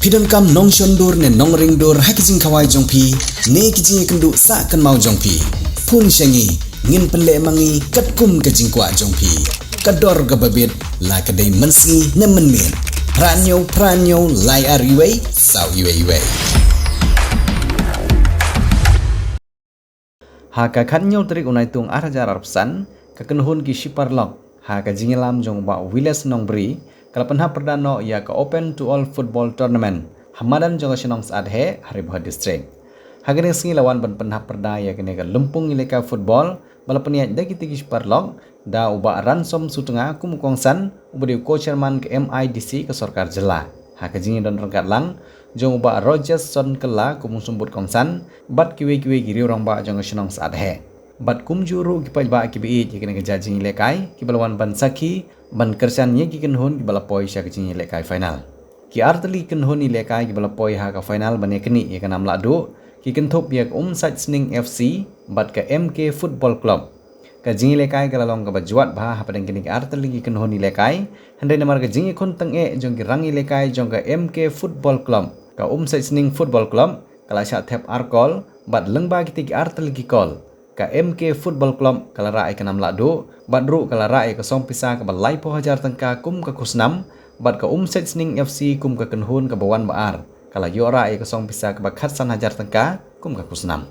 Pidon kam nong shondur ne nong ringdur hakijing kawai jongpi ne kijing kendu sa kan mau jongpi pun shangi ngin pele mangi katkum kajing kwa jongpi kador gababit la kadai mensi ne menmin pranyo lai ariwei sau iwei ha ka khanyo trik unai tung arhajar arpsan ka kenhun ki shiparlok ha ka jingilam jong ba wiles nongbri Kalapanha perdano ia ke Open to All Football Tournament Hamadan jonga sinong saat he Haribha District. Hagani singi lawan penha perda ia kene ke Lumpung ileka football balapania dagi tigis parlog da uba ransom sutenga kumukongsan uba di co-chairman ke MIDC ke Sorkar Jela. Hakajingi don rengkat lang jong uba Rogers Son Kela kumusumbut kongsan bat kiwe giri orang ba jonga sinong saat he. Bat kumjuru kipai ba kibi ia kene ke jajing ilekai kibalawan ban saki ban kersan ye ki kenhun ki balapoi sya kecing lekai final ki artli kenhun ni lekai ki balapoi ha ka final bane keni ye kanam ladu ki kenthop ye Site Sning FC bat ka MK Football Club ka jingi lekai ka lalong ka bajuat ba ha padang keni ki artli ki kenhun ni lekai handai namar ka jingi khun tang e jong ki rangi lekai jong ka MK Football Club ka Site Sning Football Club kala sya thep arkol bat lengba ki artli ki kol ka MK Football Club kala rai kanam ladu badru kala rai ka song pisa ka balai po hajar tangka kum ka kusnam bad ka Site Sning FC kum ka kenhun ka bawan baar kala yo rai ka song pisa ka bakhat san hajar tangka kum ka kusnam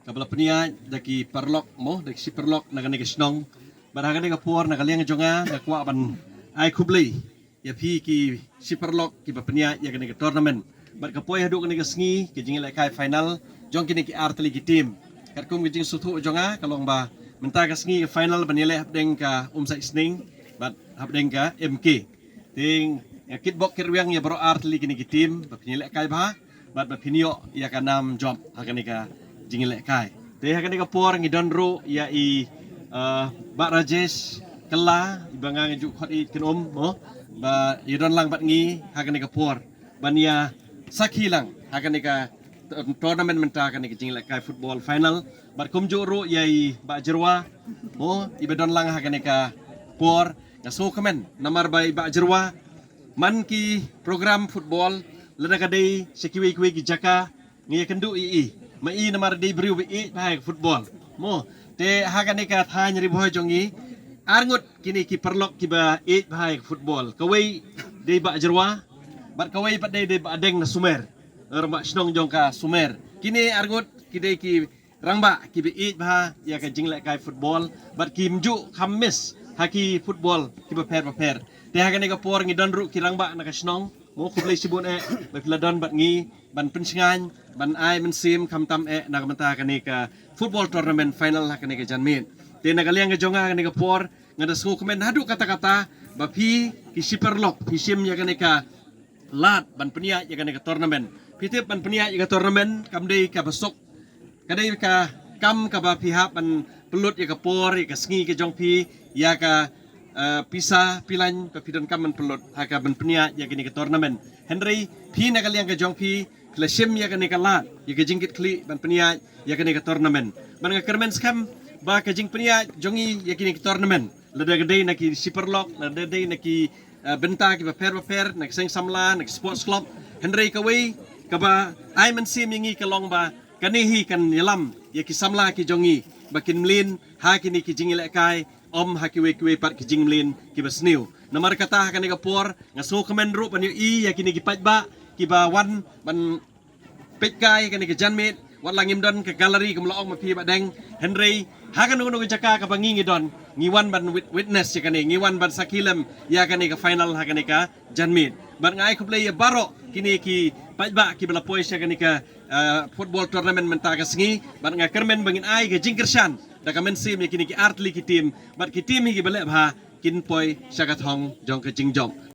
Kabla penia daki perlok mo daki si perlok nagani kesnong barangani ka por nagaliang jonga nakwa ban ai kubli ya pi ki si perlok ki penia ya gani ka tournament bar ka poi hadu gani ka sngi ki jingil kai final jong kini ki artli ki team kat kum ki jing suthu jonga kalong ba menta ka sngi ka final banile habdeng ka Site Sning bat habdeng ka MK ting ya kitbok kirwiang ya bro artli kini ki team banile kai ba bat pinio ya ka nam job hagani ka jingil kai te hakan ka por ngidon ro ya i Bak Rajesh Kela ibangang juk khot i kenom mo ba idon lang bat ngi hakan ka por bania sakhi lang hakan ka tournament menta hakan ka jingil kai football final bat kumju ro ya i Bak Jerwa mo ibadon lang hakan ka por ngaso komen namar bai Bak Jerwa man ki program football lada kadai sekiwi ki jaka ngi kendu i mai namar dei briu bi bahai football mo te hakan ka thany ri boy jongi arngut kini ki perlok ki ba bahai football kawai dei Bak Jerwa bat kawai pat dei ba deng na Sumer ba snong jong ka Sumer kini arngut ki dei ki rangba ki bi bah ya ka jinglek kai football bat ki mju khamis haki football ki ba per te hakan ka por ngi donru ki rangba na ka snong mo kublai sibun ba piladon bat ngi ban pensingan ban ai mensim kamtam na kamanta kani ka football tournament final kani ka janmin te nagaliang ka jonga kani ka por ngada sko komen hadu kata-kata ba pi ki siperlok pisim ya kani ka lat ban penia ya kani ka tournament pitip ban penia ya ka tournament kamdei ka besok kadai ka kam ka ba pihak ban pelut ya ka por ya ka sngi ka jongpi ya ka pisa pilan pepidon kaman pelot haka ben penia ya kini ke tournament Henry pi na kaliang ke jongpi klasim ya kini ke lat ya ke jingkit kli ban penia ya kini ke tournament ban ga kermen skam ba ke jing penia jongi ya kini ke tournament lada gede na ki siperlok lada gede na ki benta ki per na seng samla na sports club Henry kawai ka ba ai men sim yangi kalong ba kanihi kan yalam ya ki samla ki jongi bakin mlin ha kini ki jingile kai om hakiwe pat kijing mlin kibasniu namar kata kani kapor ngaso kamen ro panyo i yakini gipat ba kiba wan ban petkai kani ke janmit wat langim don ke galeri ke mlaong ma pi badeng Henry hakan no jaka ka bangi don ngiwan ban witness ya kani ngiwan ban sakilem ya kani ke final hakani ka janmit ban ngai kuplay ya baro kini ki pajba ki bala pois ya kani ka football tournament menta ka sengi ban ngai kermen bangin ai ke jingkershan da ka men sim ya kini ki artli ki tim bat ki tim hi ki bale bha kin poi syakat hong jong ke jingjom